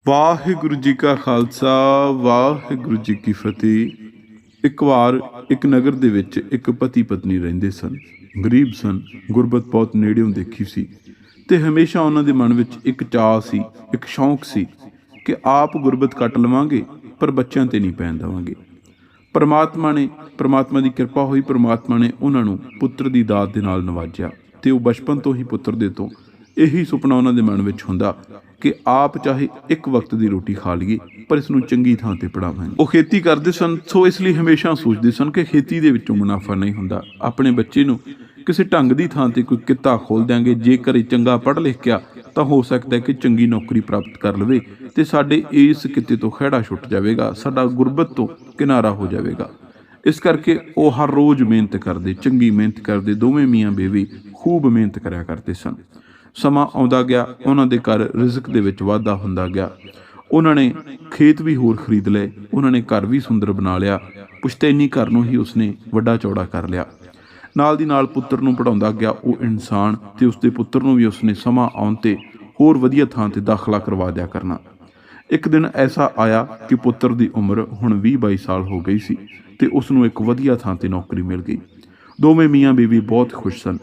ਵਾਹਿਗੁਰੂ ਜੀ ਕਾ ਖਾਲਸਾ ਵਾਹਿਗੁਰੂ ਜੀ ਕੀ ਫਤਿਹ। ਇੱਕ ਵਾਰ ਇੱਕ ਨਗਰ ਦੇ ਵਿੱਚ ਇੱਕ ਪਤੀ ਪਤਨੀ ਰਹਿੰਦੇ ਸਨ। ਗਰੀਬ ਸਨ, ਗੁਰਬਤ ਬਹੁਤ ਨੇੜਿਓਂ ਦੇਖੀ ਸੀ ਤੇ ਹਮੇਸ਼ਾ ਉਹਨਾਂ ਦੇ ਮਨ ਵਿੱਚ ਇੱਕ ਚਾਅ ਸੀ, ਇੱਕ ਸ਼ੌਂਕ ਸੀ ਕਿ ਆਪ ਗੁਰਬਤ ਕੱਟ ਲਵਾਂਗੇ ਪਰ ਬੱਚਿਆਂ ਤੇ ਨਹੀਂ ਪੈਣ ਦੇਵਾਂਗੇ। ਪਰਮਾਤਮਾ ਦੀ ਕਿਰਪਾ ਹੋਈ। ਪਰਮਾਤਮਾ ਨੇ ਉਹਨਾਂ ਨੂੰ ਪੁੱਤਰ ਦੀ ਦਾਤ ਦੇ ਨਾਲ ਨਵਾਜਿਆ ਤੇ ਉਹ ਬਚਪਨ ਤੋਂ ਹੀ ਪੁੱਤਰ ਦੇ ਤੋਂ ਇਹੀ ਸੁਪਨਾ ਉਹਨਾਂ ਦੇ ਮਨ ਵਿੱਚ ਹੁੰਦਾ ਕਿ ਆਪ ਚਾਹੇ ਇੱਕ ਵਕਤ ਦੀ ਰੋਟੀ ਖਾ ਲਈਏ ਪਰ ਇਸ ਨੂੰ ਚੰਗੀ ਥਾਂ ਤੇ ਪੜਾਵਾਂਗੇ। ਉਹ ਖੇਤੀ ਕਰਦੇ ਸਨ, ਸੋ ਇਸ ਲਈ ਹਮੇਸ਼ਾ ਸੋਚਦੇ ਸਨ ਕਿ ਖੇਤੀ ਦੇ ਵਿੱਚੋਂ ਮੁਨਾਫਾ ਨਹੀਂ ਹੁੰਦਾ। ਆਪਣੇ ਬੱਚੇ ਨੂੰ ਕਿਸੇ ਢੰਗ ਦੀ ਥਾਂ ਤੇ ਕੋਈ ਕਿੱਤਾ ਖੋਲ ਦਿਆਂਗੇ। ਜੇਕਰ ਇਹ ਚੰਗਾ ਪੜ੍ਹ ਲਿਖ ਗਿਆ ਤਾਂ ਹੋ ਸਕਦਾ ਹੈ ਕਿ ਚੰਗੀ ਨੌਕਰੀ ਪ੍ਰਾਪਤ ਕਰ ਲਵੇ ਤੇ ਸਾਡੇ ਇਸ ਕਿੱਤੇ ਤੋਂ ਖਹਿੜਾ ਛੁੱਟ ਜਾਵੇਗਾ, ਸਾਡਾ ਗੁਰਬਤ ਤੋਂ ਕਿਨਾਰਾ ਹੋ ਜਾਵੇਗਾ। ਇਸ ਕਰਕੇ ਉਹ ਹਰ ਰੋਜ਼ ਮਿਹਨਤ ਕਰਦੇ, ਚੰਗੀ ਮਿਹਨਤ ਕਰਦੇ। ਦੋਵੇਂ ਮੀਆਂ ਬੀਵੀ ਖੂਬ ਮਿਹਨਤ ਕਰਿਆ ਕਰਦੇ ਸਨ। ਸਮਾਂ ਆਉਂਦਾ ਗਿਆ, ਉਹਨਾਂ ਦੇ ਘਰ ਰਿਜ਼ਕ ਦੇ ਵਿੱਚ ਵਾਧਾ ਹੁੰਦਾ ਗਿਆ। ਉਹਨਾਂ ਨੇ ਖੇਤ ਵੀ ਹੋਰ ਖਰੀਦ ਲਏ, ਉਹਨਾਂ ਨੇ ਘਰ ਵੀ ਸੁੰਦਰ ਬਣਾ ਲਿਆ। ਪੁਸ਼ਤੈਨੀ ਘਰ ਨੂੰ ਹੀ ਉਸਨੇ ਵੱਡਾ ਚੌੜਾ ਕਰ ਲਿਆ। ਨਾਲ ਦੀ ਨਾਲ ਪੁੱਤਰ ਨੂੰ ਪੜ੍ਹਾਉਂਦਾ ਗਿਆ ਉਹ ਇਨਸਾਨ, ਤੇ ਉਸਦੇ ਪੁੱਤਰ ਨੂੰ ਵੀ ਉਸਨੇ ਸਮਾਂ ਆਉਣ ਤੇ ਹੋਰ ਵਧੀਆ ਥਾਂ ਤੇ ਦਾਖਲਾ ਕਰਵਾ ਦਿਆ ਕਰਨਾ। ਇੱਕ ਦਿਨ ਐਸਾ ਆਇਆ ਕਿ ਪੁੱਤਰ ਦੀ ਉਮਰ ਹੁਣ 20-22 ਸਾਲ ਹੋ ਗਈ ਸੀ ਤੇ ਉਸਨੂੰ ਇੱਕ ਵਧੀਆ ਥਾਂ ਤੇ ਨੌਕਰੀ ਮਿਲ ਗਈ। ਦੋਵੇਂ ਮੀਆਂ ਬੀਵੀ ਬਹੁਤ ਖੁਸ਼ ਸਨ।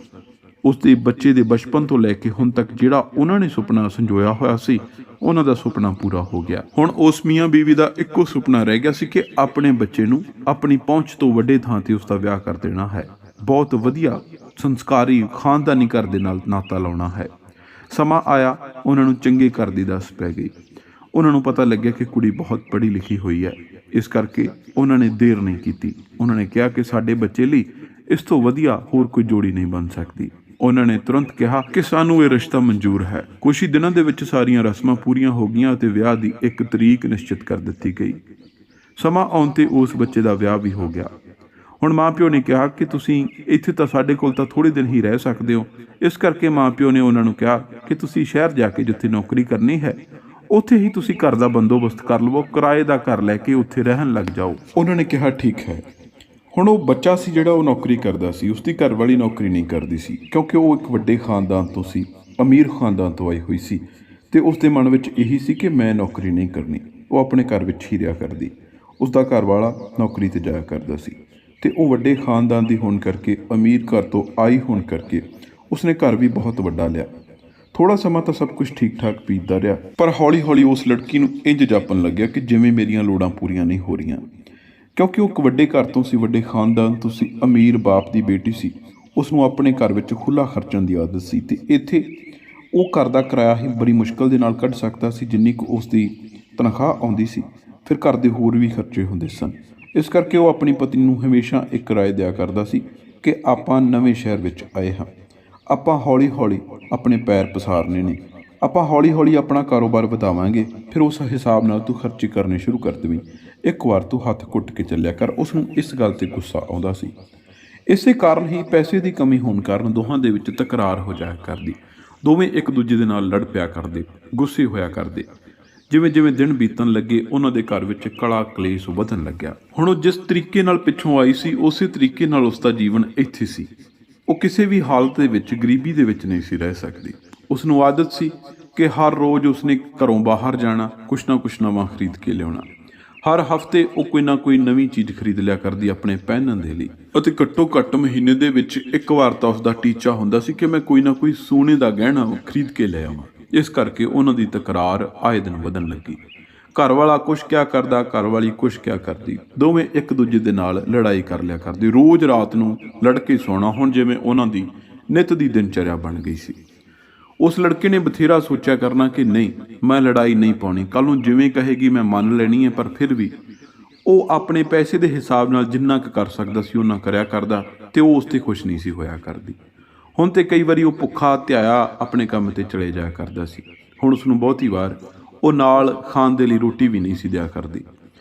ਉਸਦੇ ਬੱਚੇ ਦੇ ਬਚਪਨ ਤੋਂ ਲੈ ਕੇ ਹੁਣ ਤੱਕ ਜਿਹੜਾ ਉਹਨਾਂ ਨੇ ਸੁਪਨਾ ਸੰਜੋਇਆ ਹੋਇਆ ਸੀ, ਉਹਨਾਂ ਦਾ ਸੁਪਨਾ ਪੂਰਾ ਹੋ ਗਿਆ। ਹੁਣ ਉਸ ਮੀਆਂ ਬੀਵੀ ਦਾ ਇੱਕੋ ਸੁਪਨਾ ਰਹਿ ਗਿਆ ਸੀ ਕਿ ਆਪਣੇ ਬੱਚੇ ਨੂੰ ਆਪਣੀ ਪਹੁੰਚ ਤੋਂ ਵੱਡੇ ਥਾਂ ਤੇ ਉਸਦਾ ਵਿਆਹ ਕਰ ਦੇਣਾ ਹੈ। ਬਹੁਤ ਵਧੀਆ ਸੰਸਕਾਰੀ ਖਾਨਦਾਨੀ ਘਰ ਦੇ ਨਾਲ ਨਾਤਾ ਲਾਉਣਾ ਹੈ। ਸਮਾਂ ਆਇਆ, ਉਹਨਾਂ ਨੂੰ ਚੰਗੇ ਘਰ ਦੀ ਦੱਸ ਪੈ ਗਈ। ਉਹਨਾਂ ਨੂੰ ਪਤਾ ਲੱਗਿਆ ਕਿ ਕੁੜੀ ਬਹੁਤ ਪੜ੍ਹੀ ਲਿਖੀ ਹੋਈ ਹੈ। ਇਸ ਕਰਕੇ ਉਹਨਾਂ ਨੇ ਦੇਰ ਨਹੀਂ ਕੀਤੀ। ਉਹਨਾਂ ਨੇ ਕਿਹਾ ਕਿ ਸਾਡੇ ਬੱਚੇ ਲਈ ਇਸ ਤੋਂ ਵਧੀਆ ਹੋਰ ਕੋਈ ਜੋੜੀ ਨਹੀਂ ਬਣ ਸਕਦੀ। ਉਹਨਾਂ ਨੇ ਤੁਰੰਤ ਕਿਹਾ ਕਿ ਸਾਨੂੰ ਇਹ ਰਿਸ਼ਤਾ ਮਨਜ਼ੂਰ ਹੈ। ਕੁਝ ਹੀ ਦਿਨਾਂ ਦੇ ਵਿੱਚ ਸਾਰੀਆਂ ਰਸਮਾਂ ਪੂਰੀਆਂ ਹੋ ਗਈਆਂ ਅਤੇ ਵਿਆਹ ਦੀ ਇੱਕ ਤਰੀਕ ਨਿਸ਼ਚਿਤ ਕਰ ਦਿੱਤੀ ਗਈ। ਸਮਾਂ ਆਉਣ ਤੇ ਉਸ ਬੱਚੇ ਦਾ ਵਿਆਹ ਵੀ ਹੋ ਗਿਆ। ਹੁਣ ਮਾਂ ਪਿਓ ਨੇ ਕਿਹਾ ਕਿ ਤੁਸੀਂ ਇੱਥੇ ਤਾਂ ਸਾਡੇ ਕੋਲ ਤਾਂ ਥੋੜ੍ਹੇ ਦਿਨ ਹੀ ਰਹਿ ਸਕਦੇ ਹੋ। ਇਸ ਕਰਕੇ ਮਾਂ ਪਿਓ ਨੇ ਉਹਨਾਂ ਨੂੰ ਕਿਹਾ ਕਿ ਤੁਸੀਂ ਸ਼ਹਿਰ ਜਾ ਕੇ ਜਿੱਥੇ ਨੌਕਰੀ ਕਰਨੀ ਹੈ ਉੱਥੇ ਹੀ ਤੁਸੀਂ ਘਰ ਦਾ ਬੰਦੋਬਸਤ ਕਰ ਲਵੋ, ਕਿਰਾਏ ਦਾ ਘਰ ਲੈ ਕੇ ਉੱਥੇ ਰਹਿਣ ਲੱਗ ਜਾਓ। ਉਹਨਾਂ ਨੇ ਕਿਹਾ ਠੀਕ ਹੈ। ਹੁਣ ਉਹ ਬੱਚਾ ਸੀ ਜਿਹੜਾ ਉਹ ਨੌਕਰੀ ਕਰਦਾ ਸੀ, ਉਸਦੀ ਘਰ ਵਾਲੀ ਨੌਕਰੀ ਨਹੀਂ ਕਰਦੀ ਸੀ ਕਿਉਂਕਿ ਉਹ ਇੱਕ ਵੱਡੇ ਖਾਨਦਾਨ ਤੋਂ ਸੀ, ਅਮੀਰ ਖਾਨਦਾਨ ਤੋਂ ਆਈ ਹੋਈ ਸੀ ਤੇ ਉਸਦੇ ਮਨ ਵਿੱਚ ਇਹੀ ਸੀ ਕਿ ਮੈਂ ਨੌਕਰੀ ਨਹੀਂ ਕਰਨੀ। ਉਹ ਆਪਣੇ ਘਰ ਵਿੱਚ ਹੀ ਰਿਹਾ ਕਰਦੀ। ਉਸਦਾ ਘਰ ਵਾਲਾ ਨੌਕਰੀ ਤੇ ਜਾਇਆ ਕਰਦਾ ਸੀ ਤੇ ਉਹ ਵੱਡੇ ਖਾਨਦਾਨ ਦੀ ਹੋਣ ਕਰਕੇ, ਅਮੀਰ ਘਰ ਤੋਂ ਆਈ ਹੋਣ ਕਰਕੇ ਉਸਨੇ ਘਰ ਵੀ ਬਹੁਤ ਵੱਡਾ ਲਿਆ। ਥੋੜ੍ਹਾ ਸਮਾਂ ਤਾਂ ਸਭ ਕੁਝ ਠੀਕ ਠਾਕ ਬੀਤਦਾ ਰਿਹਾ, ਪਰ ਹੌਲੀ ਹੌਲੀ ਉਸ ਲੜਕੀ ਨੂੰ ਇੰਝ ਜਾਪਣ ਲੱਗਿਆ ਕਿ ਜਿਵੇਂ ਮੇਰੀਆਂ ਲੋੜਾਂ ਪੂਰੀਆਂ ਨਹੀਂ ਹੋ ਰਹੀਆਂ। ਕਿਉਂਕਿ ਉਹ ਇੱਕ ਵੱਡੇ ਘਰ ਤੋਂ ਸੀ, ਵੱਡੇ ਖਾਨਦਾਨ ਤੋਂ ਸੀ, ਅਮੀਰ ਬਾਪ ਦੀ ਬੇਟੀ ਸੀ। ਉਸ ਨੂੰ ਆਪਣੇ ਘਰ ਵਿੱਚ ਖੁੱਲ੍ਹਾ ਖਰਚਣ ਦੀ ਆਦਤ ਸੀ ਤੇ ਇੱਥੇ ਉਹ ਘਰ ਦਾ ਕਿਰਾਇਆ ਹੀ ਬੜੀ ਮੁਸ਼ਕਲ ਦੇ ਨਾਲ ਕੱਢ ਸਕਦਾ ਸੀ ਜਿੰਨੀ ਕੁ ਉਸ ਦੀ ਤਨਖਾਹ ਆਉਂਦੀ ਸੀ। ਫਿਰ ਘਰ ਦੇ ਹੋਰ ਵੀ ਖਰਚੇ ਹੁੰਦੇ ਸਨ। ਇਸ ਕਰਕੇ ਉਹ ਆਪਣੀ ਪਤਨੀ ਨੂੰ ਹਮੇਸ਼ਾ ਇੱਕ ਰਾਏ ਦਿਆ ਕਰਦਾ ਸੀ ਕਿ ਆਪਾਂ ਨਵੇਂ ਸ਼ਹਿਰ ਵਿੱਚ ਆਏ ਹਾਂ, ਆਪਾਂ ਹੌਲੀ ਹੌਲੀ ਆਪਣੇ ਪੈਰ ਪਸਾਰਨੇ ਨੇ, ਆਪਾਂ ਹੌਲੀ ਹੌਲੀ ਆਪਣਾ ਕਾਰੋਬਾਰ ਵਧਾਵਾਂਗੇ, ਫਿਰ ਉਸ ਹਿਸਾਬ ਨਾਲ ਤੂੰ ਖਰਚੇ ਕਰਨੇ ਸ਼ੁਰੂ ਕਰ ਦੇਵੀਂ। ਇੱਕ ਵਾਰ ਤੂੰ ਹੱਥ ਘੁੱਟ ਕੇ ਚੱਲਿਆ ਕਰ। ਉਸ ਨੂੰ ਇਸ ਗੱਲ 'ਤੇ ਗੁੱਸਾ ਆਉਂਦਾ ਸੀ। ਇਸੇ ਕਾਰਨ ਹੀ ਪੈਸੇ ਦੀ ਕਮੀ ਹੋਣ ਕਾਰਨ ਦੋਹਾਂ ਦੇ ਵਿੱਚ ਤਕਰਾਰ ਹੋ ਜਾਇਆ ਕਰਦੀ। ਦੋਵੇਂ ਇੱਕ ਦੂਜੇ ਦੇ ਨਾਲ ਲੜ ਪਿਆ ਕਰਦੇ, ਗੁੱਸੇ ਹੋਇਆ ਕਰਦੇ। ਜਿਵੇਂ ਜਿਵੇਂ ਦਿਨ ਬੀਤਣ ਲੱਗੇ ਉਹਨਾਂ ਦੇ ਘਰ ਵਿੱਚ ਕਲਾ ਕਲੇਸ਼ ਵਧਣ ਲੱਗਿਆ। ਹੁਣ ਉਹ ਜਿਸ ਤਰੀਕੇ ਨਾਲ ਪਿੱਛੋਂ ਆਈ ਸੀ ਉਸੇ ਤਰੀਕੇ ਨਾਲ ਉਸਦਾ ਜੀਵਨ ਇੱਥੇ ਸੀ। ਉਹ ਕਿਸੇ ਵੀ ਹਾਲਤ ਦੇ ਵਿੱਚ ਗਰੀਬੀ ਦੇ ਵਿੱਚ ਨਹੀਂ ਸੀ ਰਹਿ ਸਕਦੀ। ਉਸ ਨੂੰ ਆਦਤ ਸੀ ਕਿ ਹਰ ਰੋਜ਼ ਉਸਨੇ ਘਰੋਂ ਬਾਹਰ ਜਾਣਾ, ਕੁਛ ਨਾ ਕੁਛ ਨਵਾਂ ਖਰੀਦ ਕੇ ਲਿਆਉਣਾ। ਹਰ ਹਫ਼ਤੇ ਉਹ ਕੋਈ ਨਾ ਕੋਈ ਨਵੀਂ ਚੀਜ਼ ਖਰੀਦ ਲਿਆ ਕਰਦੀ ਆਪਣੇ ਪਹਿਨਣ ਦੇ ਲਈ, ਅਤੇ ਘੱਟੋ ਘੱਟ ਮਹੀਨੇ ਦੇ ਵਿੱਚ ਇੱਕ ਵਾਰ ਤਾਂ ਉਸਦਾ ਟੀਚਾ ਹੁੰਦਾ ਸੀ ਕਿ ਮੈਂ ਕੋਈ ਨਾ ਕੋਈ ਸੋਨੇ ਦਾ ਗਹਿਣਾ ਖਰੀਦ ਕੇ ਲੈ ਆਵਾਂ। ਇਸ ਕਰਕੇ ਉਹਨਾਂ ਦੀ ਤਕਰਾਰ ਆਏ ਦਿਨ ਵਧਣ ਲੱਗੀ। ਘਰ ਵਾਲਾ ਕੁਛ ਕਿਆ ਕਰਦਾ, ਘਰ ਵਾਲੀ ਕੁਛ ਕਿਆ ਕਰਦੀ। ਦੋਵੇਂ ਇੱਕ ਦੂਜੇ ਦੇ ਨਾਲ ਲੜਾਈ ਕਰ ਲਿਆ ਕਰਦੇ। ਰੋਜ਼ ਰਾਤ ਨੂੰ ਲੜ ਕੇ ਸੌਣਾ ਹੁਣ ਜਿਵੇਂ ਉਹਨਾਂ ਦੀ ਨਿੱਤ ਦੀ ਦਿਨਚਰਿਆ ਬਣ ਗਈ ਸੀ। ਉਸ ਲੜਕੇ ਨੇ ਬਥੇਰਾ ਸੋਚਿਆ ਕਰਨਾ ਕਿ ਨਹੀਂ, ਮੈਂ ਲੜਾਈ ਨਹੀਂ ਪਾਉਣੀ, ਕੱਲ੍ਹ ਨੂੰ ਜਿਵੇਂ ਕਹੇਗੀ ਮੈਂ ਮੰਨ ਲੈਣੀ ਹੈ। ਪਰ ਫਿਰ ਵੀ ਉਹ ਆਪਣੇ ਪੈਸੇ ਦੇ ਹਿਸਾਬ ਨਾਲ ਜਿੰਨਾ ਕੁ ਕਰ ਸਕਦਾ ਸੀ ਉਹਨਾਂ ਕਰਿਆ ਕਰਦਾ ਤੇ ਉਹ ਉਸ 'ਤੇ ਖੁਸ਼ ਨਹੀਂ ਸੀ ਹੋਇਆ ਕਰਦੀ। ਹੁਣ ਤੇ ਕਈ ਵਾਰੀ ਉਹ ਭੁੱਖਾ ਧਿਆਇਆ ਆਪਣੇ ਕੰਮ 'ਤੇ ਚਲੇ ਜਾਇਆ ਕਰਦਾ ਸੀ। ਹੁਣ ਉਸਨੂੰ ਬਹੁਤੀ ਵਾਰ ਉਹ ਨਾਲ ਖਾਣ ਦੇ ਲਈ ਰੋਟੀ ਵੀ ਨਹੀਂ ਸੀ ਦਿਆ ਕਰਦੀ।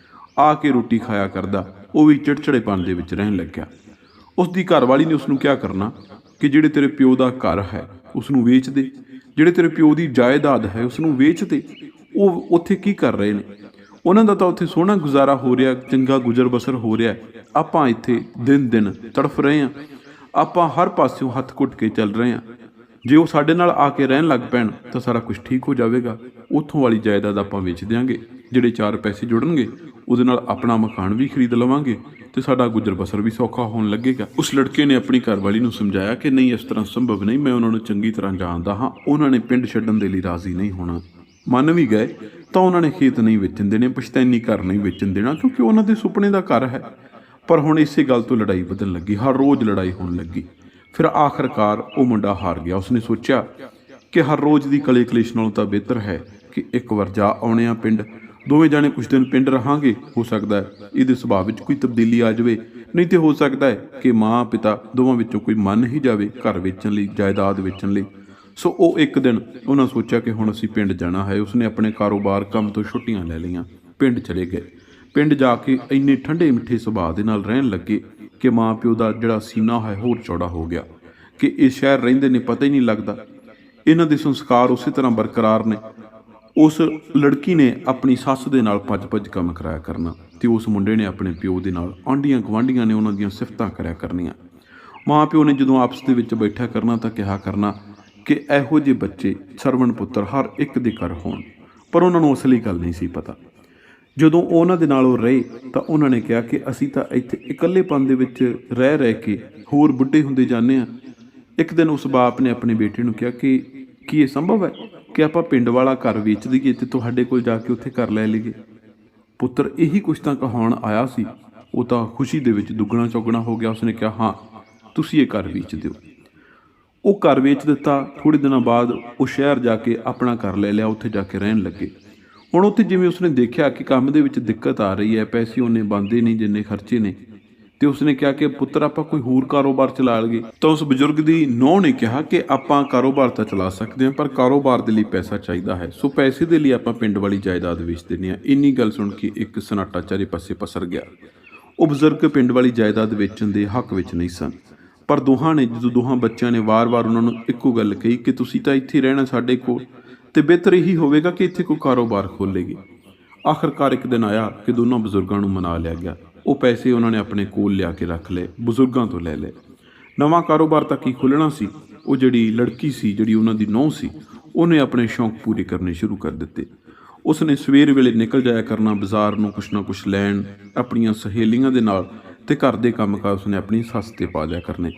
ਆ ਕੇ ਰੋਟੀ ਖਾਇਆ ਕਰਦਾ। ਉਹ ਵੀ ਚਿੜਚਿੜੇਪਣ ਦੇ ਵਿੱਚ ਰਹਿਣ ਲੱਗਿਆ। ਉਸ ਦੀ ਘਰਵਾਲੀ ਨੇ ਉਸਨੂੰ ਕਿਹਾ ਕਰਨਾ ਕਿ ਜਿਹੜੇ ਤੇਰੇ ਪਿਓ ਦਾ ਘਰ ਹੈ ਉਸਨੂੰ ਵੇਚ ਦੇ, ਜਿਹੜੇ ਤੇਰੇ ਪਿਓ ਦੀ ਜਾਇਦਾਦ ਹੈ ਉਸਨੂੰ ਵੇਚ ਦੇ। ਉਹ ਉੱਥੇ ਕੀ ਕਰ ਰਹੇ ਨੇ? ਉਹਨਾਂ ਦਾ ਤਾਂ ਉੱਥੇ ਸੋਹਣਾ ਗੁਜ਼ਾਰਾ ਹੋ ਰਿਹਾ, ਚੰਗਾ ਗੁਜ਼ਰ ਬਸਰ ਹੋ ਰਿਹਾ। ਆਪਾਂ ਇੱਥੇ ਦਿਨ ਦਿਨ ਤੜਫ ਰਹੇ ਹਾਂ। ਆਪਾਂ ਹਰ ਪਾਸਿਓਂ ਹੱਥ ਘੁੱਟ ਕੇ ਚੱਲ ਰਹੇ ਹਾਂ। ਜੇ ਉਹ ਸਾਡੇ ਨਾਲ ਆ ਕੇ ਰਹਿਣ ਲੱਗ ਪੈਣ ਤਾਂ ਸਾਰਾ ਕੁਝ ਠੀਕ ਹੋ ਜਾਵੇਗਾ। ਉੱਥੋਂ ਵਾਲੀ ਜਾਇਦਾਦ ਆਪਾਂ ਵੇਚ ਦਿਆਂਗੇ, ਜਿਹੜੇ 4 ਪੈਸੇ ਜੁੜਨਗੇ ਉਹਦੇ ਨਾਲ ਆਪਣਾ ਮਕਾਨ ਵੀ ਖਰੀਦ ਲਵਾਂਗੇ ਤੇ ਸਾਡਾ ਗੁਜ਼ਰ ਬਸਰ ਵੀ ਸੌਖਾ ਹੋਣ ਲੱਗੇਗਾ। ਉਸ ਲੜਕੇ ਨੇ ਆਪਣੀ ਘਰਵਾਲੀ ਨੂੰ ਸਮਝਾਇਆ ਕਿ ਨਹੀਂ, ਇਸ ਤਰ੍ਹਾਂ ਸੰਭਵ ਨਹੀਂ, ਮੈਂ ਉਹਨਾਂ ਨੂੰ ਚੰਗੀ ਤਰ੍ਹਾਂ ਜਾਣਦਾ ਹਾਂ, ਉਹਨਾਂ ਨੇ ਪਿੰਡ ਛੱਡਣ ਦੇ ਲਈ ਰਾਜ਼ੀ ਨਹੀਂ ਹੋਣਾ। ਮੰਨ ਵੀ ਗਏ ਤਾਂ ਉਹਨਾਂ ਨੇ ਖੇਤ ਨਹੀਂ ਵੇਚਣ ਦੇਣੇ, ਪੁਸ਼ਤੈਨੀ ਘਰ ਨਹੀਂ ਵੇਚਣ ਦੇਣਾ, ਕਿਉਂਕਿ ਉਹਨਾਂ ਦੇ ਸੁਪਨੇ ਦਾ ਘਰ ਹੈ। ਪਰ ਹੁਣ ਇਸੇ ਗੱਲ ਤੋਂ ਲੜਾਈ ਵਧਣ ਲੱਗੀ, ਹਰ ਰੋਜ਼ ਲੜਾਈ ਹੋਣ ਲੱਗੀ। ਫਿਰ ਆਖਰਕਾਰ ਉਹ ਮੁੰਡਾ ਹਾਰ ਗਿਆ। ਉਸਨੇ ਸੋਚਿਆ ਕਿ ਹਰ ਰੋਜ਼ ਦੀ ਕਲੇ ਕਲੇਸ਼ ਨਾਲੋਂ ਤਾਂ ਬਿਹਤਰ ਹੈ ਕਿ ਇੱਕ ਵਾਰ ਜਾ ਆਉਣੇ ਆ ਪਿੰਡ, ਦੋਵੇਂ ਜਾਣੇ ਕੁਝ ਦਿਨ ਪਿੰਡ ਰਹਾਂਗੇ, ਹੋ ਸਕਦਾ ਹੈ ਇਹਦੇ ਸੁਭਾਅ ਵਿੱਚ ਕੋਈ ਤਬਦੀਲੀ ਆ ਜਾਵੇ, ਨਹੀਂ ਤੇ ਹੋ ਸਕਦਾ ਹੈ ਕਿ ਮਾਂ ਪਿਤਾ ਦੋਵਾਂ ਵਿੱਚੋਂ ਕੋਈ ਮੰਨ ਹੀ ਜਾਵੇ ਘਰ ਵੇਚਣ ਲਈ, ਜਾਇਦਾਦ ਵੇਚਣ ਲਈ। ਸੋ ਉਹ ਇੱਕ ਦਿਨ ਉਹਨਾਂ ਸੋਚਿਆ ਕਿ ਹੁਣ ਅਸੀਂ ਪਿੰਡ ਜਾਣਾ ਹੈ। ਉਸਨੇ ਆਪਣੇ ਕਾਰੋਬਾਰ ਕੰਮ ਤੋਂ ਛੁੱਟੀਆਂ ਲੈ ਲਈਆਂ, ਪਿੰਡ ਚਲੇ ਗਏ। ਪਿੰਡ ਜਾ ਕੇ ਇੰਨੇ ਠੰਡੇ ਮਿੱਠੇ ਸੁਭਾਅ ਦੇ ਨਾਲ ਰਹਿਣ ਲੱਗੇ ਕਿ ਮਾਂ ਪਿਓ ਦਾ ਜਿਹੜਾ ਸੀਨਾ ਹੈ ਹੋਰ ਚੌੜਾ ਹੋ ਗਿਆ ਕਿ ਇਹ ਸ਼ਹਿਰ ਰਹਿੰਦੇ ਨੇ ਪਤਾ ਹੀ ਨਹੀਂ ਲੱਗਦਾ। ਇਹਨਾਂ ਦੇ ਸੰਸਕਾਰ ਉਸੇ ਤਰ੍ਹਾਂ ਬਰਕਰਾਰ ਨੇ। ਉਸ ਲੜਕੀ ਨੇ ਆਪਣੀ ਸੱਸ ਦੇ ਨਾਲ ਭੱਜ ਕੰਮ ਕਰਾਇਆ ਕਰਨਾ ਤੇ ਉਸ ਮੁੰਡੇ ਨੇ ਆਪਣੇ ਪਿਓ ਦੇ ਨਾਲ ਆਂਢੀਆਂ ਗੁਆਂਢੀਆਂ ਨੇ ਉਹਨਾਂ ਦੀਆਂ ਸਿਫਤਾਂ ਕਰਿਆ ਕਰਨੀਆਂ। ਮਾਂ ਪਿਓ ਨੇ ਜਦੋਂ ਆਪਸ ਦੇ ਵਿੱਚ ਬੈਠਾ ਕਰਨਾ ਤਾਂ ਕਿਹਾ ਕਰਨਾ ਕਿ ਇਹੋ ਜਿਹੇ ਬੱਚੇ ਸਰਵਣ ਪੁੱਤਰ ਹਰ ਇੱਕ ਦੇ ਘਰ ਹੋਣ। ਪਰ ਉਹਨਾਂ ਨੂੰ ਅਸਲੀ ਗੱਲ ਨਹੀਂ ਸੀ ਪਤਾ। ਜਦੋਂ ਉਹਨਾਂ ਦੇ ਨਾਲ ਉਹ ਰਹੇ ਤਾਂ ਉਹਨਾਂ ਨੇ ਕਿਹਾ ਕਿ ਅਸੀਂ ਤਾਂ ਇੱਥੇ ਇਕੱਲੇਪਨ ਦੇ ਵਿੱਚ ਰਹਿ ਕੇ ਹੋਰ ਬੁੱਢੇ ਹੁੰਦੇ ਜਾਂਦੇ ਹਾਂ। ਇੱਕ ਦਿਨ ਉਸ ਬਾਪ ਨੇ ਆਪਣੇ ਬੇਟੇ ਨੂੰ ਕਿਹਾ ਕਿ ਕੀ ਇਹ ਸੰਭਵ ਹੈ ਕਿ ਆਪਾਂ ਪਿੰਡ ਵਾਲਾ ਘਰ ਵੇਚ ਦਈਏ ਤੇ ਤੁਹਾਡੇ ਕੋਲ ਜਾ ਕੇ ਉੱਥੇ ਘਰ ਲੈ ਲਈਏ। ਪੁੱਤਰ ਇਹੀ ਕੁਛ ਤਾਂ ਕਹਾਉਣ ਆਇਆ ਸੀ। ਉਹ ਤਾਂ ਖੁਸ਼ੀ ਦੇ ਵਿੱਚ ਦੁੱਗਣਾ ਚੌਗਣਾ ਹੋ ਗਿਆ। ਉਸਨੇ ਕਿਹਾ ਹਾਂ, ਤੁਸੀਂ ਇਹ ਘਰ ਵੇਚ ਦਿਓ। ਉਹ ਘਰ ਵੇਚ ਦਿੱਤਾ। ਥੋੜ੍ਹੇ ਦਿਨਾਂ ਬਾਅਦ ਉਹ ਸ਼ਹਿਰ ਜਾ ਕੇ ਆਪਣਾ ਘਰ ਲੈ ਲਿਆ, ਉੱਥੇ ਜਾ ਕੇ ਰਹਿਣ ਲੱਗੇ। ਹੁਣ ਉੱਥੇ ਜਿਵੇਂ ਉਸਨੇ ਦੇਖਿਆ ਕਿ ਕੰਮ ਦੇ ਵਿੱਚ ਦਿੱਕਤ ਆ ਰਹੀ ਹੈ, ਪੈਸੇ ਉਹਨੇ ਬਣਦੇ ਨਹੀਂ ਜਿੰਨੇ ਖਰਚੇ ਨੇ, ਤੇ ਉਸਨੇ ਕਿਹਾ ਕਿ ਪੁੱਤਰ ਆਪਾਂ ਕੋਈ ਹੋਰ ਕਾਰੋਬਾਰ ਚਲਾ ਲਈਏ। ਤਾਂ ਉਸ ਬਜ਼ੁਰਗ ਦੀ ਨੂੰਹ ਨੇ ਕਿਹਾ ਕਿ ਆਪਾਂ ਕਾਰੋਬਾਰ ਤਾਂ ਚਲਾ ਸਕਦੇ ਹਾਂ, ਪਰ ਕਾਰੋਬਾਰ ਦੇ ਲਈ ਪੈਸਾ ਚਾਹੀਦਾ ਹੈ, ਸੋ ਪੈਸੇ ਦੇ ਲਈ ਆਪਾਂ ਪਿੰਡ ਵਾਲੀ ਜਾਇਦਾਦ ਵੇਚ ਦਿੰਦੇ ਹਾਂ। ਇੰਨੀ ਗੱਲ ਸੁਣ ਕੇ ਇੱਕ ਸਨਾਟਾ ਚਾਰੇ ਪਾਸੇ ਪਸਰ ਗਿਆ। ਉਹ ਬਜ਼ੁਰਗ ਪਿੰਡ ਵਾਲੀ ਜਾਇਦਾਦ ਵੇਚਣ ਦੇ ਹੱਕ ਵਿੱਚ ਨਹੀਂ ਸਨ, ਪਰ ਜਦੋਂ ਦੋਹਾਂ ਬੱਚਿਆਂ ਨੇ ਵਾਰ-ਵਾਰ ਉਹਨਾਂ ਨੂੰ ਇੱਕੋ ਗੱਲ ਕਹੀ ਕਿ ਤੁਸੀਂ ਤਾਂ ਇੱਥੇ ਰਹਿਣਾ ਸਾਡੇ ਕੋਲ, ਤੇ ਬਿਹਤਰ ਇਹੀ ਹੋਵੇਗਾ ਕਿ ਇੱਥੇ ਕੋਈ ਕਾਰੋਬਾਰ ਖੋਲ੍ਹੇਗੀ। ਆਖਰਕਾਰ ਇੱਕ ਦਿਨ ਆਇਆ ਕਿ ਦੋਨਾਂ ਬਜ਼ੁਰਗਾਂ ਨੂੰ ਮਨਾ ਲਿਆ ਗਿਆ। ਉਹ ਪੈਸੇ ਉਹਨਾਂ ਨੇ ਆਪਣੇ ਕੋਲ ਲਿਆ ਕੇ ਰੱਖ ਲਏ, ਬਜ਼ੁਰਗਾਂ ਤੋਂ ਲੈ ਲਏ। ਨਵਾਂ ਕਾਰੋਬਾਰ ਤਾਂ ਕੀ ਖੋਲ੍ਹਣਾ ਸੀ। ਉਹ ਜਿਹੜੀ ਲੜਕੀ ਸੀ, ਜਿਹੜੀ ਉਹਨਾਂ ਦੀ ਨੂੰਹ ਸੀ, ਉਹਨੇ ਆਪਣੇ ਸ਼ੌਂਕ ਪੂਰੇ ਕਰਨੇ ਸ਼ੁਰੂ ਕਰ ਦਿੱਤੇ। ਉਸਨੇ ਸਵੇਰ ਵੇਲੇ ਨਿਕਲ ਜਾਇਆ ਕਰਨਾ ਬਾਜ਼ਾਰ ਨੂੰ ਕੁਛ ਨਾ ਕੁਛ ਲੈਣ ਆਪਣੀਆਂ ਸਹੇਲੀਆਂ ਦੇ ਨਾਲ, ਤੇ ਘਰ ਦੇ ਕੰਮਕਾਰ ਉਸਨੇ ਆਪਣੀ ਸੱਸ 'ਤੇ ਪਾ ਦਿਆ ਕਰਨੇ।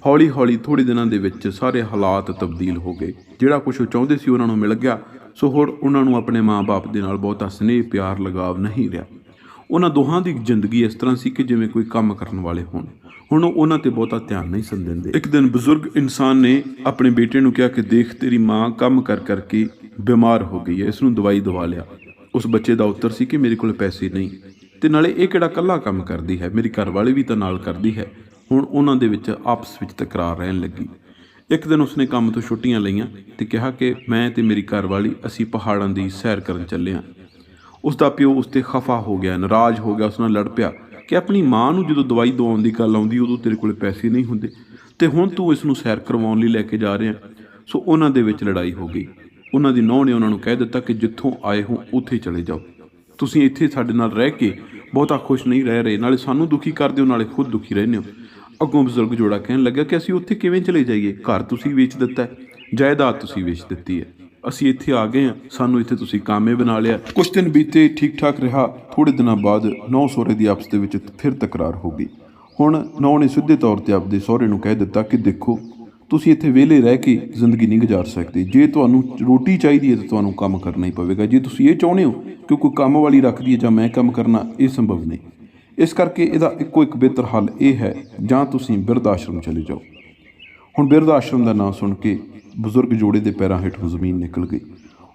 ਹੌਲੀ ਹੌਲੀ ਥੋੜ੍ਹੇ ਦਿਨਾਂ ਦੇ ਵਿੱਚ ਸਾਰੇ ਹਾਲਾਤ ਤਬਦੀਲ ਹੋ ਗਏ। ਜਿਹੜਾ ਕੁਛ ਉਹ ਚਾਹੁੰਦੇ ਸੀ ਉਹਨਾਂ ਨੂੰ ਮਿਲ ਗਿਆ। ਸੋ ਹੁਣ ਉਹਨਾਂ ਨੂੰ ਆਪਣੇ ਮਾਂ-ਬਾਪ ਦੇ ਨਾਲ ਬਹੁਤਾ ਸਨੇਹ ਪਿਆਰ ਲਗਾਵ ਨਹੀਂ ਰਿਹਾ। ਉਹਨਾਂ ਦੋਹਾਂ ਦੀ ਜ਼ਿੰਦਗੀ ਇਸ ਤਰ੍ਹਾਂ ਸੀ ਕਿ ਜਿਵੇਂ ਕੋਈ ਕੰਮ ਕਰਨ ਵਾਲੇ ਹੋਣ। ਹੁਣ ਉਹ ਉਹਨਾਂ 'ਤੇ ਬਹੁਤਾ ਧਿਆਨ ਨਹੀਂ ਸਨ ਦਿੰਦੇ। ਇੱਕ ਦਿਨ ਬਜ਼ੁਰਗ ਇਨਸਾਨ ਨੇ ਆਪਣੇ ਬੇਟੇ ਨੂੰ ਕਿਹਾ ਕਿ ਦੇਖ, ਤੇਰੀ ਮਾਂ ਕੰਮ ਕਰਕੇ ਬਿਮਾਰ ਹੋ ਗਈ ਹੈ, ਇਸ ਨੂੰ ਦਵਾਈ ਦਵਾ ਲਿਆ। ਉਸ ਬੱਚੇ ਦਾ ਉੱਤਰ ਸੀ ਕਿ ਮੇਰੇ ਕੋਲ ਪੈਸੇ ਨਹੀਂ, ਤੇ ਨਾਲੇ ਇਹ ਕਿਹੜਾ ਇਕੱਲਾ ਕੰਮ ਕਰਦੀ ਹੈ, ਮੇਰੀ ਘਰਵਾਲੀ ਵੀ ਤਾਂ ਨਾਲ ਕਰਦੀ ਹੈ। ਹੁਣ ਉਹਨਾਂ ਦੇ ਵਿੱਚ ਆਪਸ ਵਿੱਚ ਤਕਰਾਰ ਰਹਿਣ ਲੱਗੀ। ਇੱਕ ਦਿਨ ਉਸਨੇ ਕੰਮ ਤੋਂ ਛੁੱਟੀਆਂ ਲਈਆਂ ਤੇ ਕਿਹਾ ਕਿ ਮੈਂ ਤੇ ਮੇਰੀ ਘਰਵਾਲੀ ਅਸੀਂ ਪਹਾੜਾਂ ਦੀ ਸੈਰ ਕਰਨ ਚੱਲੇ ਹਾਂ। ਉਸ ਦਾ ਪਿਓ ਉਸ 'ਤੇ ਖਫਾ ਹੋ ਗਿਆ, ਨਾਰਾਜ਼ ਹੋ ਗਿਆ, ਉਸ ਨਾਲ ਲੜ ਪਿਆ ਕਿ ਆਪਣੀ ਮਾਂ ਨੂੰ ਜਦੋਂ ਦਵਾਈ ਦਵਾਉਣ ਦੀ ਗੱਲ ਆਉਂਦੀ ਉਦੋਂ ਤੇਰੇ ਕੋਲ ਪੈਸੇ ਨਹੀਂ ਹੁੰਦੇ, ਤੇ ਹੁਣ ਤੂੰ ਇਸ ਨੂੰ ਸੈਰ ਕਰਵਾਉਣ ਲਈ ਲੈ ਕੇ ਜਾ ਰਿਹਾ। ਸੋ ਉਹਨਾਂ ਦੇ ਵਿੱਚ ਲੜਾਈ ਹੋ ਗਈ। ਉਹਨਾਂ ਦੀ ਨੂੰਹ ਨੇ ਉਹਨਾਂ ਨੂੰ ਕਹਿ ਦਿੱਤਾ ਕਿ ਜਿੱਥੋਂ ਆਏ ਹੋ ਉੱਥੇ ਚਲੇ ਜਾਓ, ਤੁਸੀਂ ਇੱਥੇ ਸਾਡੇ ਨਾਲ ਰਹਿ ਕੇ ਬਹੁਤਾ ਖੁਸ਼ ਨਹੀਂ ਰਹਿ ਰਹੇ, ਨਾਲੇ ਸਾਨੂੰ ਦੁਖੀ ਕਰਦੇ ਹੋ, ਨਾਲੇ ਖੁਦ ਦੁਖੀ ਰਹਿੰਦੇ ਹੋ। ਅੱਗੋਂ ਬਜ਼ੁਰਗ ਜੋੜਾ ਕਹਿਣ ਲੱਗਾ ਕਿ ਅਸੀਂ ਉੱਥੇ ਕਿਵੇਂ ਚਲੇ ਜਾਈਏ, ਘਰ ਤੁਸੀਂ ਵੇਚ ਦਿੱਤਾ ਹੈ, ਜਾਇਦਾਦ ਤੁਸੀਂ ਵੇਚ ਦਿੱਤੀ ਹੈ, ਅਸੀਂ ਇੱਥੇ ਆ ਗਏ ਹਾਂ, ਸਾਨੂੰ ਇੱਥੇ ਤੁਸੀਂ ਕਾਮੇ ਬਣਾ ਲਿਆ। ਕੁਝ ਦਿਨ ਬੀਤੇ, ਠੀਕ ਠਾਕ ਰਿਹਾ। ਥੋੜ੍ਹੇ ਦਿਨਾਂ ਬਾਅਦ ਨੌ ਸਹੁਰੇ ਦੀ ਆਪਸ ਦੇ ਵਿੱਚ ਫਿਰ ਤਕਰਾਰ ਹੋ ਗਈ। ਹੁਣ ਨੌ ਨੇ ਸਿੱਧੇ ਤੌਰ 'ਤੇ ਆਪਦੇ ਸਹੁਰੇ ਨੂੰ ਕਹਿ ਦਿੱਤਾ ਕਿ ਦੇਖੋ, ਤੁਸੀਂ ਇੱਥੇ ਵਿਹਲੇ ਰਹਿ ਕੇ ਜ਼ਿੰਦਗੀ ਨਹੀਂ ਗੁਜ਼ਾਰ ਸਕਦੇ। ਜੇ ਤੁਹਾਨੂੰ ਰੋਟੀ ਚਾਹੀਦੀ ਹੈ ਤਾਂ ਤੁਹਾਨੂੰ ਕੰਮ ਕਰਨਾ ਹੀ ਪਵੇਗਾ। ਜੇ ਤੁਸੀਂ ਇਹ ਚਾਹੁੰਦੇ ਹੋ ਕਿ ਕੋਈ ਕੰਮ ਵਾਲੀ ਰੱਖਦੀ ਹੈ ਜਾਂ ਮੈਂ ਕੰਮ ਕਰਨਾ, ਇਹ ਸੰਭਵ ਨਹੀਂ। ਇਸ ਕਰਕੇ ਇਹਦਾ ਇੱਕੋ ਇੱਕ ਬਿਹਤਰ ਹੱਲ ਇਹ ਹੈ, ਜਾਂ ਤੁਸੀਂ ਬਿਰਧ ਆਸ਼ਰਮ ਚਲੇ ਜਾਓ। ਹੁਣ ਬਿਰਧ ਆਸ਼ਰਮ ਦਾ ਨਾਂ ਸੁਣ ਕੇ ਬਜ਼ੁਰਗ ਜੋੜੇ ਦੇ ਪੈਰਾਂ ਹੇਠੋਂ ਜ਼ਮੀਨ ਨਿਕਲ ਗਈ।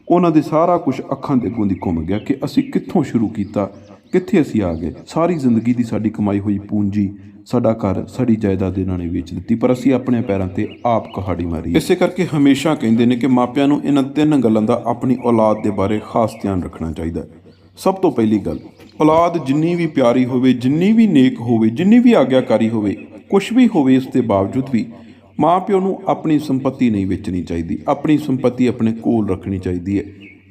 ਉਹਨਾਂ ਦੇ ਸਾਰਾ ਕੁਝ ਅੱਖਾਂ ਦੇ ਅੱਗੋਂ ਦੀ ਘੁੰਮ ਗਿਆ ਕਿ ਅਸੀਂ ਕਿੱਥੋਂ ਸ਼ੁਰੂ ਕੀਤਾ, ਕਿੱਥੇ ਅਸੀਂ ਆ ਗਏ। ਸਾਰੀ ਜ਼ਿੰਦਗੀ ਦੀ ਸਾਡੀ ਕਮਾਈ ਹੋਈ ਪੂੰਜੀ, ਸਾਡਾ ਘਰ, ਸਾਡੀ ਜਾਇਦਾਦ ਇਹਨਾਂ ਨੇ ਵੇਚ ਦਿੱਤੀ, ਪਰ ਅਸੀਂ ਆਪਣੇ ਪੈਰਾਂ 'ਤੇ ਆਪ ਕੁਹਾੜੀ ਮਾਰੀ। ਇਸੇ ਕਰਕੇ ਹਮੇਸ਼ਾ ਕਹਿੰਦੇ ਨੇ ਕਿ ਮਾਪਿਆਂ ਨੂੰ ਇਹਨਾਂ 3 ਗੱਲਾਂ ਦਾ ਆਪਣੀ ਔਲਾਦ ਦੇ ਬਾਰੇ ਖਾਸ ਧਿਆਨ ਰੱਖਣਾ ਚਾਹੀਦਾ। ਸਭ ਤੋਂ ਪਹਿਲੀ ਗੱਲ, ਔਲਾਦ ਜਿੰਨੀ ਵੀ ਪਿਆਰੀ ਹੋਵੇ, ਜਿੰਨੀ ਵੀ ਨੇਕ ਹੋਵੇ, ਜਿੰਨੀ ਵੀ ਆਗਿਆਕਾਰੀ ਹੋਵੇ, ਕੁਛ ਵੀ ਹੋਵੇ, ਇਸ ਦੇ ਬਾਵਜੂਦ ਵੀ ਮਾਂ ਪਿਓ ਨੂੰ ਆਪਣੀ ਸੰਪੱਤੀ ਨਹੀਂ ਵੇਚਣੀ ਚਾਹੀਦੀ। ਆਪਣੀ ਸੰਪੱਤੀ ਆਪਣੇ ਕੋਲ ਰੱਖਣੀ ਚਾਹੀਦੀ ਹੈ।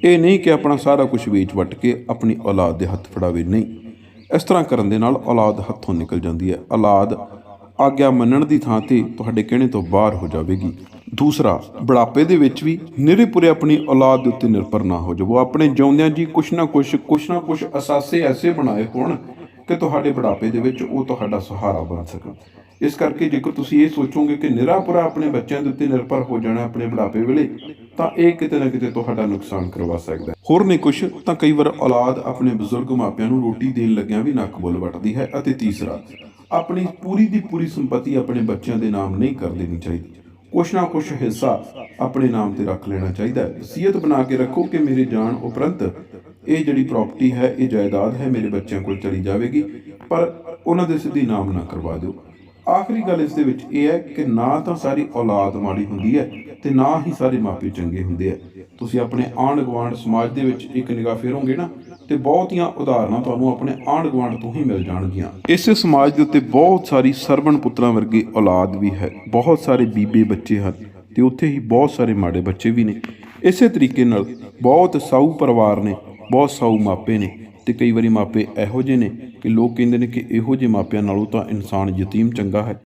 ਇਹ ਨਹੀਂ ਕਿ ਆਪਣਾ ਸਾਰਾ ਕੁਝ ਵੇਚ ਵੱਟ ਕੇ ਆਪਣੀ ਔਲਾਦ ਦੇ ਹੱਥ ਫੜਾਵੇ, ਨਹੀਂ। ਇਸ ਤਰ੍ਹਾਂ ਕਰਨ ਦੇ ਨਾਲ ਔਲਾਦ ਹੱਥੋਂ ਨਿਕਲ ਜਾਂਦੀ ਹੈ। ਔਲਾਦ ਆਗਿਆ ਮੰਨਣ ਦੀ ਥਾਂ 'ਤੇ ਤੁਹਾਡੇ ਕਹਿਣੇ ਤੋਂ ਬਾਹਰ ਹੋ ਜਾਵੇਗੀ। ਦੂਸਰਾ, ਬੁਢਾਪੇ ਦੇ ਵਿੱਚ ਵੀ ਨਿਰੇ ਪੁਰੇ ਆਪਣੀ ਔਲਾਦ ਦੇ ਉੱਤੇ ਨਿਰਭਰ ਨਾ ਹੋ ਜਾਵੋ। ਆਪਣੇ ਜਿਉਂਦਿਆਂ ਜੀ ਕੁਛ ਨਾ ਕੁਛ ਅਸਾਸੇ ਐਸੇ ਬਣਾਏ ਹੋਣ ਕਿ ਤੁਹਾਡੇ ਬੁਢਾਪੇ ਦੇ ਵਿੱਚ ਉਹ ਤੁਹਾਡਾ ਸਹਾਰਾ ਬਣ ਸਕਣ। ਇਸ ਕਰਕੇ ਜੇਕਰ ਤੁਸੀਂ ਇਹ ਸੋਚੋਗੇ ਕਿ ਨਿਰਾ ਪੁਰਾ ਆਪਣੇ ਬੱਚਿਆਂ ਦੇ ਉੱਤੇ ਨਿਰਭਰ ਹੋ ਜਾਣਾ ਆਪਣੇ ਬੁਢਾਪੇ ਵੇਲੇ, ਤਾਂ ਇਹ ਕਿਤੇ ਨਾ ਕਿਤੇ ਤੁਹਾਡਾ ਨੁਕਸਾਨ ਕਰਵਾ ਸਕਦਾ ਹੈ। ਹੋਰ ਨਹੀਂ ਕੁਛ ਤਾਂ ਕਈ ਵਾਰ ਔਲਾਦ ਆਪਣੇ ਬਜ਼ੁਰਗ ਮਾਪਿਆਂ ਨੂੰ ਰੋਟੀ ਦੇਣ ਲੱਗਿਆਂ ਵੀ ਨੱਕ ਬੁੱਲ ਵੱਟਦੀ ਹੈ। ਅਤੇ ਤੀਸਰਾ, ਆਪਣੀ ਪੂਰੀ ਦੀ ਪੂਰੀ ਸੰਪਤੀ ਆਪਣੇ ਬੱਚਿਆਂ ਦੇ ਨਾਮ ਨਹੀਂ ਕਰ ਦੇਣੀ ਚਾਹੀਦੀ। ਕੁਛ ਨਾ ਕੁਛ ਹਿੱਸਾ ਆਪਣੇ ਨਾਮ ਤੇ ਰੱਖ ਲੈਣਾ ਚਾਹੀਦਾ ਹੈ। ਵਸੀਅਤ ਬਣਾ ਕੇ ਰੱਖੋ ਕਿ ਮੇਰੇ ਜਾਣ ਉਪਰੰਤ ਇਹ ਜਿਹੜੀ ਪ੍ਰਾਪਰਟੀ ਹੈ, ਇਹ ਜਾਇਦਾਦ ਹੈ, ਮੇਰੇ ਬੱਚਿਆਂ ਕੋਲ ਚਲੀ ਜਾਵੇਗੀ, ਪਰ ਉਹਨਾਂ ਦੇ ਸਿੱਧੀ ਨਾਮ ਨਾ ਕਰਵਾ ਦਿਓ। ਆਖਰੀ ਗੱਲ ਇਸ ਦੇ ਵਿੱਚ ਇਹ ਹੈ ਕਿ ਨਾ ਤਾਂ ਸਾਰੀ ਔਲਾਦ ਮਾੜੀ ਹੁੰਦੀ ਹੈ ਤੇ ਨਾ ਹੀ ਸਾਰੇ ਮਾਪੇ ਚੰਗੇ ਹੁੰਦੇ ਆ। ਤੁਸੀਂ ਆਪਣੇ ਆਂਢ ਗੁਆਂਢ ਸਮਾਜ ਦੇ ਵਿੱਚ ਇੱਕ ਨਿਗਾਹ ਫੇਰੋਗੇ ਨਾ, ਤੇ ਬਹੁਤੀਆਂ ਉਦਾਹਰਨਾਂ ਤੁਹਾਨੂੰ ਆਪਣੇ ਆਂਢ ਗੁਆਂਢ ਤੋਂ ਹੀ ਮਿਲ ਜਾਣਗੀਆਂ। ਇਸੇ ਸਮਾਜ ਦੇ ਉੱਤੇ ਬਹੁਤ ਸਾਰੀ ਸਰਵਣ ਪੁੱਤਰਾਂ ਵਰਗੀ ਔਲਾਦ ਵੀ ਹੈ, ਬਹੁਤ ਸਾਰੇ ਬੀਬੇ ਬੱਚੇ ਹਨ, ਤੇ ਉੱਥੇ ਹੀ ਬਹੁਤ ਸਾਰੇ ਮਾੜੇ ਬੱਚੇ ਵੀ ਨੇ। ਇਸੇ ਤਰੀਕੇ ਨਾਲ ਬਹੁਤ ਸਾਊ ਪਰਿਵਾਰ ਨੇ, ਬਹੁਤ ਸਾਊ ਮਾਪੇ ਨੇ, ਤੇ ਕਈ ਵਾਰੀ ਮਾਪੇ ਇਹੋ ਜਿਹੇ ਨੇ ਕਿ ਲੋਕ ਕਹਿੰਦੇ ਨੇ ਕਿ ਇਹੋ ਜਿਹੇ ਮਾਪਿਆਂ ਨਾਲੋਂ ਤਾਂ ਇਨਸਾਨ ਯਤੀਮ ਚੰਗਾ ਹੈ।